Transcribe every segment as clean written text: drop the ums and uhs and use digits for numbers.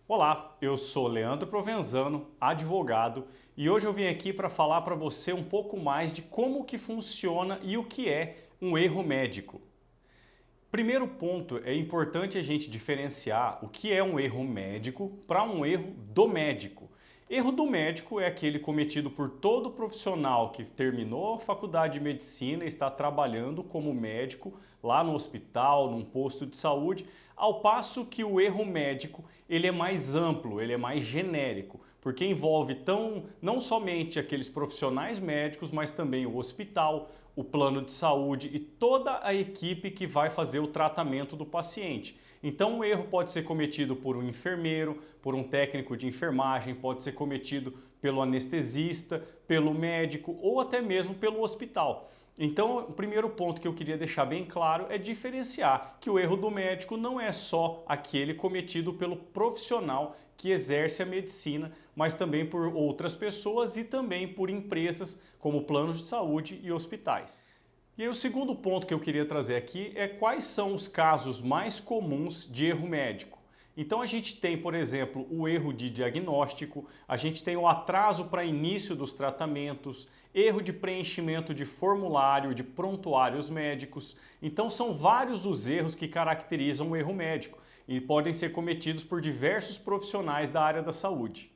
Olá, eu sou Leandro Provenzano, advogado, e hoje eu vim aqui para falar para você um pouco mais de como que funciona e o que é um erro médico. Primeiro ponto, é importante a gente diferenciar o que é um erro médico para um erro do médico. Erro do médico é aquele cometido por todo profissional que terminou a faculdade de medicina e está trabalhando como médico lá no hospital, num posto de saúde, ao passo que o erro médico ele é mais amplo, ele é mais genérico, porque envolve não somente aqueles profissionais médicos, mas também o hospital, o plano de saúde e toda a equipe que vai fazer o tratamento do paciente. Então o erro pode ser cometido por um enfermeiro, por um técnico de enfermagem, pode ser cometido pelo anestesista, pelo médico ou até mesmo pelo hospital. Então o primeiro ponto que eu queria deixar bem claro é diferenciar que o erro do médico não é só aquele cometido pelo profissional que exerce a medicina, mas também por outras pessoas e também por empresas como planos de saúde e hospitais. E aí o segundo ponto que eu queria trazer aqui é quais são os casos mais comuns de erro médico. Então a gente tem, por exemplo, o erro de diagnóstico, a gente tem o atraso para início dos tratamentos, erro de preenchimento de formulário, de prontuários médicos. Então são vários os erros que caracterizam o erro médico e podem ser cometidos por diversos profissionais da área da saúde.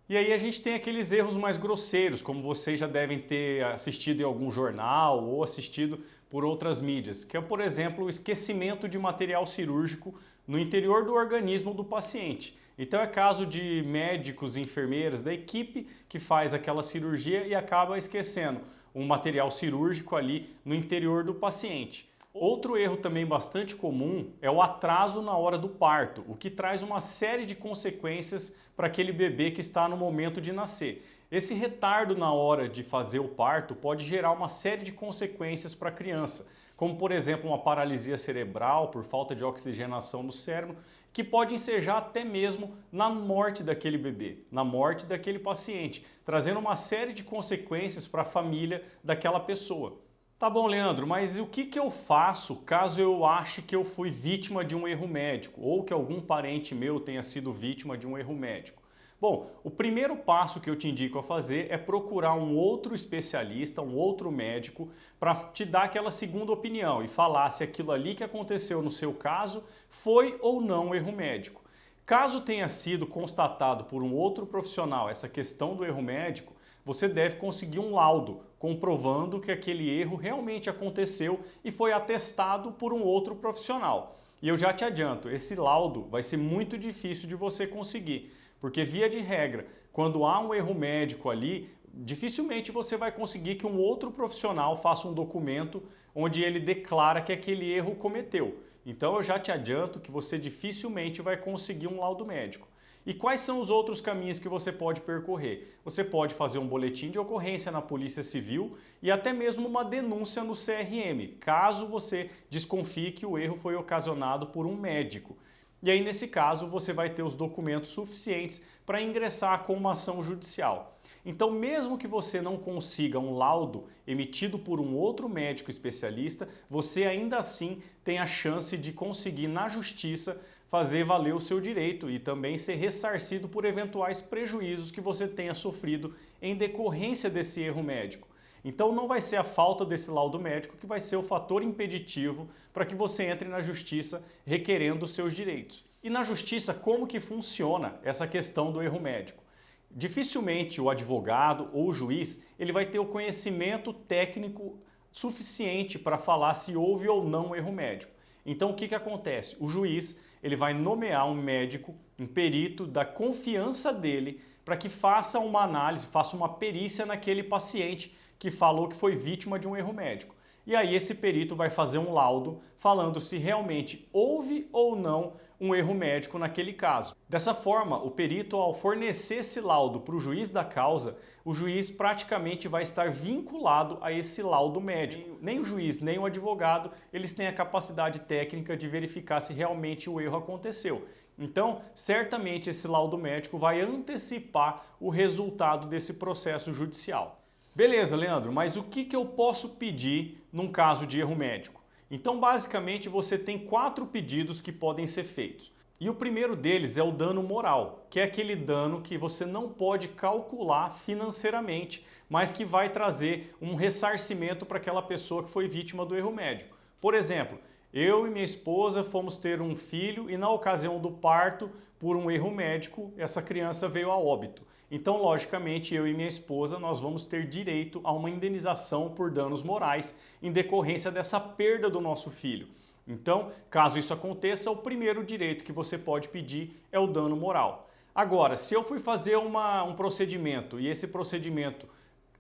E aí a gente tem aqueles erros mais grosseiros, como vocês já devem ter assistido em algum jornal ou assistido por outras mídias, que é, por exemplo, o esquecimento de material cirúrgico no interior do organismo do paciente. Então é caso de médicos e enfermeiras da equipe que faz aquela cirurgia e acaba esquecendo um material cirúrgico ali no interior do paciente. Outro erro também bastante comum é o atraso na hora do parto, o que traz uma série de consequências para aquele bebê que está no momento de nascer. Esse retardo na hora de fazer o parto pode gerar uma série de consequências para a criança, como por exemplo uma paralisia cerebral por falta de oxigenação no cérebro, que pode ensejar até mesmo na morte daquele bebê, na morte daquele paciente, trazendo uma série de consequências para a família daquela pessoa. Tá bom, Leandro, mas o que eu faço caso eu ache que eu fui vítima de um erro médico ou que algum parente meu tenha sido vítima de um erro médico? Bom, o primeiro passo que eu te indico a fazer é procurar um outro especialista, um outro médico, para te dar aquela segunda opinião e falar se aquilo ali que aconteceu no seu caso foi ou não um erro médico. Caso tenha sido constatado por um outro profissional essa questão do erro médico, você deve conseguir um laudo comprovando que aquele erro realmente aconteceu e foi atestado por um outro profissional. E eu já te adianto, esse laudo vai ser muito difícil de você conseguir, porque via de regra, quando há um erro médico ali, dificilmente você vai conseguir que um outro profissional faça um documento onde ele declara que aquele erro cometeu. Então eu já te adianto que você dificilmente vai conseguir um laudo médico. E quais são os outros caminhos que você pode percorrer? Você pode fazer um boletim de ocorrência na Polícia Civil e até mesmo uma denúncia no CRM, caso você desconfie que o erro foi ocasionado por um médico. E aí, nesse caso, você vai ter os documentos suficientes para ingressar com uma ação judicial. Então, mesmo que você não consiga um laudo emitido por um outro médico especialista, você ainda assim tem a chance de conseguir na justiça fazer valer o seu direito e também ser ressarcido por eventuais prejuízos que você tenha sofrido em decorrência desse erro médico. Então não vai ser a falta desse laudo médico que vai ser o fator impeditivo para que você entre na justiça requerendo os seus direitos. E na justiça, como que funciona essa questão do erro médico? Dificilmente o advogado ou o juiz ele vai ter o conhecimento técnico suficiente para falar se houve ou não um erro médico. Então o que acontece? O juiz ele vai nomear um médico, um perito da confiança dele para que faça uma análise, faça uma perícia naquele paciente que falou que foi vítima de um erro médico. E aí esse perito vai fazer um laudo falando se realmente houve ou não um erro médico naquele caso. Dessa forma, o perito, ao fornecer esse laudo para o juiz da causa, o juiz praticamente vai estar vinculado a esse laudo médico. Nem o juiz, nem o advogado, eles têm a capacidade técnica de verificar se realmente o erro aconteceu. Então, certamente esse laudo médico vai antecipar o resultado desse processo judicial. Beleza, Leandro, mas o que eu posso pedir num caso de erro médico? Então, basicamente, você tem 4 pedidos que podem ser feitos. E o primeiro deles é o dano moral, que é aquele dano que você não pode calcular financeiramente, mas que vai trazer um ressarcimento para aquela pessoa que foi vítima do erro médico. Por exemplo, eu e minha esposa fomos ter um filho e na ocasião do parto, por um erro médico, essa criança veio a óbito. Então, logicamente, eu e minha esposa nós vamos ter direito a uma indenização por danos morais em decorrência dessa perda do nosso filho. Então, caso isso aconteça, o primeiro direito que você pode pedir é o dano moral. Agora, se eu fui fazer um procedimento e esse procedimento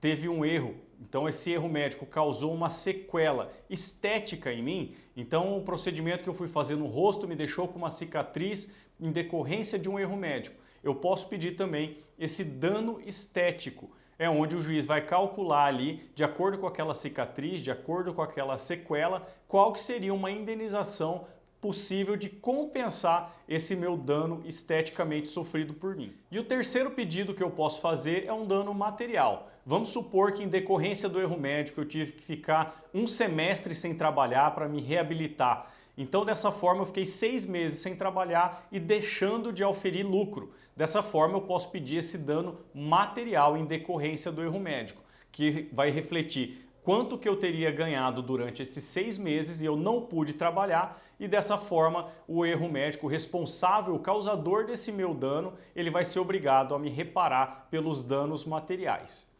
teve um erro, então esse erro médico causou uma sequela estética em mim, então o procedimento que eu fui fazer no rosto me deixou com uma cicatriz em decorrência de um erro médico, eu posso pedir também esse dano estético. É onde o juiz vai calcular ali, de acordo com aquela cicatriz, de acordo com aquela sequela, qual que seria uma indenização possível de compensar esse meu dano esteticamente sofrido por mim. E o terceiro pedido que eu posso fazer é um dano material. Vamos supor que em decorrência do erro médico eu tive que ficar um semestre sem trabalhar para me reabilitar. Então, dessa forma, eu fiquei 6 meses sem trabalhar e deixando de auferir lucro. Dessa forma, eu posso pedir esse dano material em decorrência do erro médico, que vai refletir quanto que eu teria ganhado durante esses 6 meses e eu não pude trabalhar, e dessa forma o erro médico responsável, o causador desse meu dano, ele vai ser obrigado a me reparar pelos danos materiais.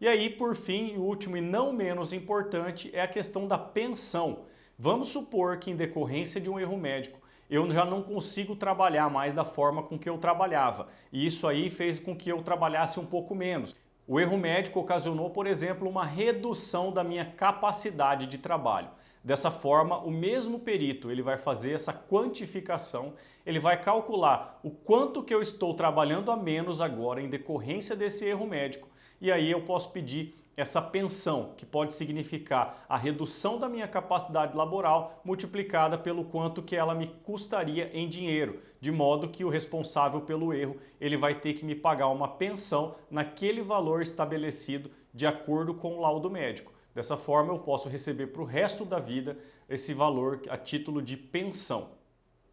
E aí, por fim, o último e não menos importante é a questão da pensão. Vamos supor que em decorrência de um erro médico eu já não consigo trabalhar mais da forma com que eu trabalhava e isso aí fez com que eu trabalhasse um pouco menos. O erro médico ocasionou, por exemplo, uma redução da minha capacidade de trabalho. Dessa forma, o mesmo perito ele vai fazer essa quantificação, ele vai calcular o quanto que eu estou trabalhando a menos agora em decorrência desse erro médico e aí eu posso pedir essa pensão, que pode significar a redução da minha capacidade laboral multiplicada pelo quanto que ela me custaria em dinheiro, de modo que o responsável pelo erro ele vai ter que me pagar uma pensão naquele valor estabelecido de acordo com o laudo médico. Dessa forma eu posso receber para o resto da vida esse valor a título de pensão.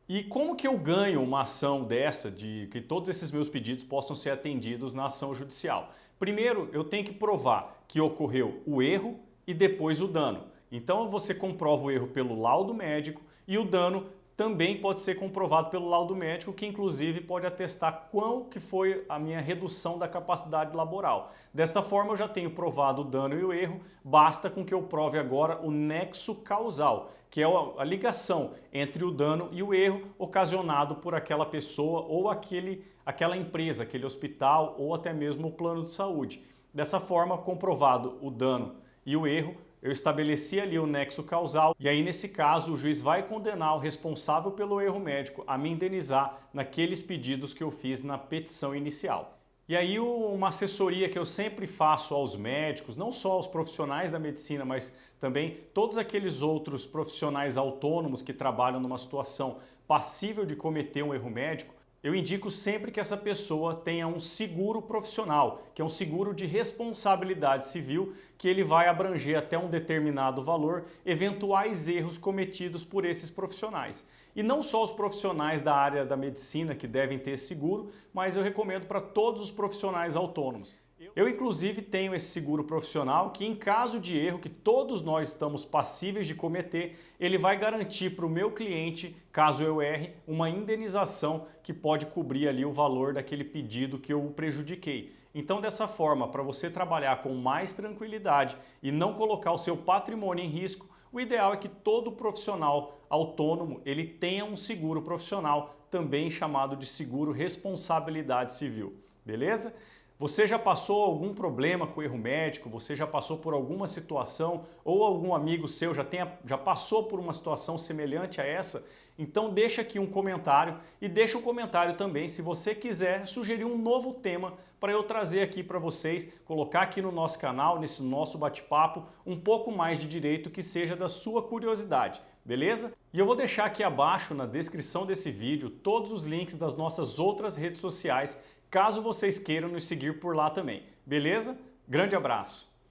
E como que eu ganho uma ação dessa, de que todos esses meus pedidos possam ser atendidos na ação judicial? Primeiro, eu tenho que provar que ocorreu o erro e depois o dano. Então você comprova o erro pelo laudo médico e o dano também pode ser comprovado pelo laudo médico, que inclusive pode atestar qual que foi a minha redução da capacidade laboral. Dessa forma eu já tenho provado o dano e o erro, basta com que eu prove agora o nexo causal, que é a ligação entre o dano e o erro ocasionado por aquela pessoa ou aquela empresa, aquele hospital ou até mesmo o plano de saúde. Dessa forma, comprovado o dano e o erro, eu estabeleci ali o nexo causal e aí nesse caso o juiz vai condenar o responsável pelo erro médico a me indenizar naqueles pedidos que eu fiz na petição inicial. E aí uma assessoria que eu sempre faço aos médicos, não só aos profissionais da medicina, mas também todos aqueles outros profissionais autônomos que trabalham numa situação passível de cometer um erro médico, eu indico sempre que essa pessoa tenha um seguro profissional, que é um seguro de responsabilidade civil, que ele vai abranger até um determinado valor eventuais erros cometidos por esses profissionais. E não só os profissionais da área da medicina que devem ter esse seguro, mas eu recomendo para todos os profissionais autônomos. Eu, inclusive, tenho esse seguro profissional que, em caso de erro que todos nós estamos passíveis de cometer, ele vai garantir para o meu cliente, caso eu erre, uma indenização que pode cobrir ali o valor daquele pedido que eu prejudiquei. Então, dessa forma, para você trabalhar com mais tranquilidade e não colocar o seu patrimônio em risco, o ideal é que todo profissional autônomo ele tenha um seguro profissional, também chamado de seguro responsabilidade civil. Beleza? Você já passou algum problema com erro médico? Você já passou por alguma situação ou algum amigo seu já passou por uma situação semelhante a essa? Então deixa aqui um comentário e deixa um comentário também se você quiser sugerir um novo tema para eu trazer aqui para vocês, colocar aqui no nosso canal, nesse nosso bate-papo, um pouco mais de direito que seja da sua curiosidade, beleza? E eu vou deixar aqui abaixo na descrição desse vídeo todos os links das nossas outras redes sociais, caso vocês queiram nos seguir por lá também, beleza? Grande abraço!